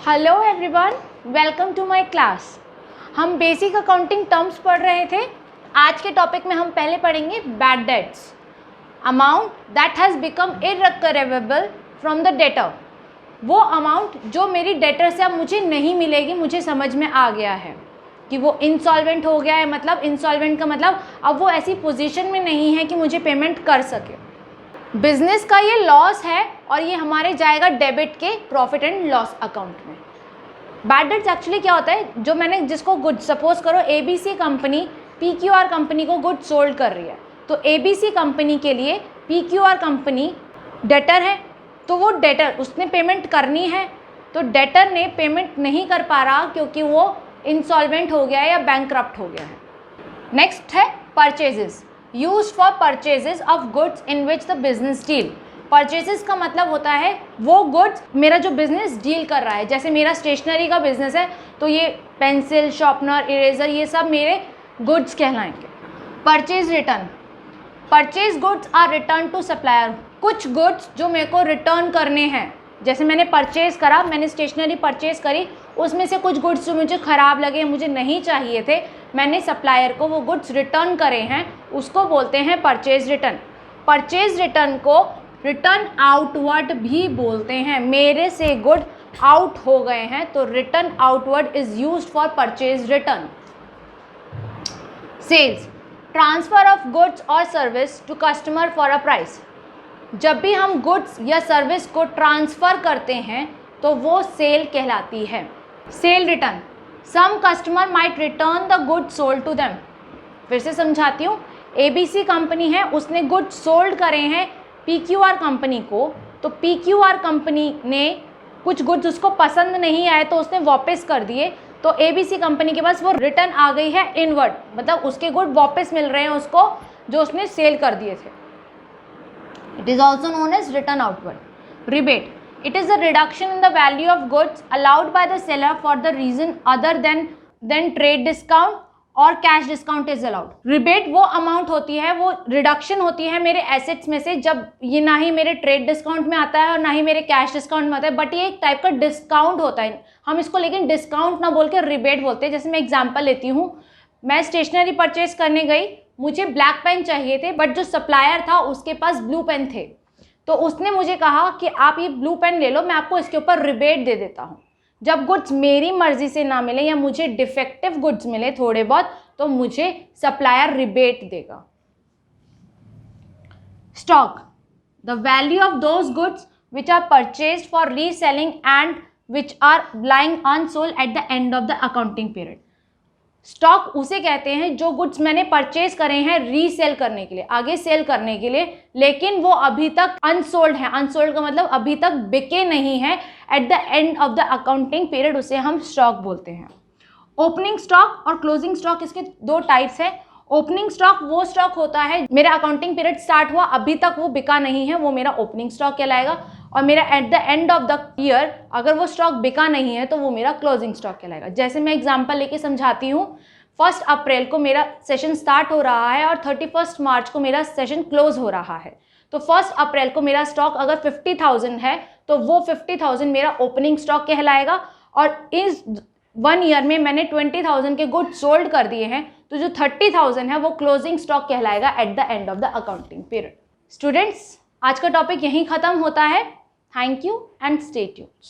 Hello everyone, welcome to my class. हम basic accounting terms पढ़ रहे थे। आज के टॉपिक में हम पहले पढ़ेंगे bad debts, amount that has become irrecoverable from the debtor. वो अमाउंट जो मेरी डेटर से अब मुझे नहीं मिलेगी, मुझे समझ में आ गया है कि वो इंसॉल्वेंट हो गया है। मतलब इंसॉल्वेंट का मतलब अब वो ऐसी पोजीशन में नहीं है कि मुझे पेमेंट कर सके। बिजनेस का ये लॉस है और ये हमारे जाएगा डेबिट के प्रॉफिट एंड लॉस अकाउंट में। बैड डेट्स एक्चुअली क्या होता है, जो मैंने जिसको गुड सपोज करो एबीसी कंपनी पीक्यूआर कंपनी को गुड सोल्ड कर रही है, तो एबीसी कंपनी के लिए पीक्यूआर कंपनी डेटर है, तो वो डेटर उसने पेमेंट करनी है, तो डेटर ने पेमेंट नहीं कर पा रहा क्योंकि वो इंसॉल्वेंट हो गया है या बैंकक्रप्ट हो गया है। नेक्स्ट है purchases, used for purchases of goods in which the business deal. Purchases का मतलब होता है वो गुड्स मेरा जो बिजनेस डील कर रहा है। जैसे मेरा स्टेशनरी का बिजनेस है तो ये पेंसिल, शार्पनर, इरेजर, ये सब मेरे गुड्स कहलाएंगे। Purchase return, purchase goods are return to supplier. कुछ गुड्स जो मेरे को रिटर्न करने हैं, जैसे मैंने परचेज करा, मैंने स्टेशनरी परचेज करी, उसमें से कुछ गुड्स जो मुझे ख़राब लगे, मुझे नहीं चाहिए थे, मैंने सप्लायर को वो गुड्स रिटर्न करे हैं, उसको बोलते हैं परचेज रिटर्न। परचेज रिटर्न को रिटर्न आउटवर्ड भी बोलते हैं। मेरे से गुड आउट हो गए हैं तो return outward is used for purchase return. Sales, transfer of goods और service to customer for a price. जब भी हम गुड्स या सर्विस को ट्रांसफ़र करते हैं तो वो सेल कहलाती है। Sale return, some customer might return the goods sold to them. फिर से समझाती हूँ, एबीसी कंपनी है, उसने गुड्स सोल्ड करे हैं पीक्यूआर कंपनी को, तो पीक्यूआर कंपनी ने कुछ गुड्स उसको पसंद नहीं आए तो उसने वापस कर दिए, तो एबीसी कंपनी के पास वो रिटर्न आ गई है इनवर्ड, मतलब उसके गुड वापस मिल रहे हैं उसको जो उसने सेल कर दिए थे। It is also known as return outward. Rebate, it is a reduction in the value of goods allowed by the seller for the reason other than trade discount और cash discount is allowed. Rebate वो amount होती है, वो reduction होती है मेरे assets में से, जब ये ना ही मेरे ट्रेड डिस्काउंट में आता है और ना ही मेरे कैश डिस्काउंट में आता है, बट ये एक टाइप का डिस्काउंट होता है। हम इसको लेकिन डिस्काउंट ना बोल के रिबेट बोलते हैं। जैसे मैं एग्जांपल लेती हूँ, मैं स्टेशनरी परचेज करने गई, मुझे ब्लैक पेन चाहिए थे, बट जो सप्लायर था उसके पास ब्लू पेन थे, तो उसने मुझे कहा कि आप ये ब्लू पेन ले लो, मैं आपको इसके ऊपर रिबेट दे देता हूँ। जब गुड्स मेरी मर्जी से ना मिले या मुझे डिफेक्टिव गुड्स मिले थोड़े बहुत, तो मुझे सप्लायर रिबेट देगा। Stock, the value of those goods which are purchased for reselling and which are lying unsold at the end of the accounting period. Stock उसे कहते हैं जो गुड्स मैंने परचेज करे हैं रीसेल करने के लिए, आगे सेल करने के लिए, लेकिन वो अभी तक अनसोल्ड है। अनसोल्ड का मतलब अभी तक बिके नहीं है, eight the end of the accounting period उसे हम स्टॉक बोलते हैं। ओपनिंग स्टॉक और क्लोजिंग स्टॉक, इसके दो टाइप्स हैं। ओपनिंग स्टॉक वो स्टॉक होता है मेरा अकाउंटिंग पीरियड स्टार्ट हुआ, अभी तक वो बिका नहीं है, वो मेरा ओपनिंग स्टॉक कहलाएगा, और मेरा eight the end of the year अगर वो स्टॉक बिका नहीं है तो वो मेरा क्लोजिंग स्टॉक कहलाएगा। जैसे मैं एग्जांपल लेके समझाती हूँ, 1 अप्रैल को मेरा सेशन स्टार्ट हो रहा है और 31 मार्च को मेरा सेशन क्लोज हो रहा है, तो 1 अप्रैल को मेरा स्टॉक अगर 50,000 है तो वो 50,000 मेरा ओपनिंग स्टॉक कहलाएगा, और इस 1 ईयर में मैंने 20,000 के गुड्स सोल्ड कर दिए हैं, तो जो 30,000 है वो क्लोजिंग स्टॉक कहलाएगा eight the end of the accounting period. Students, आज का टॉपिक यहीं ख़त्म होता है। Thank you and stay tuned.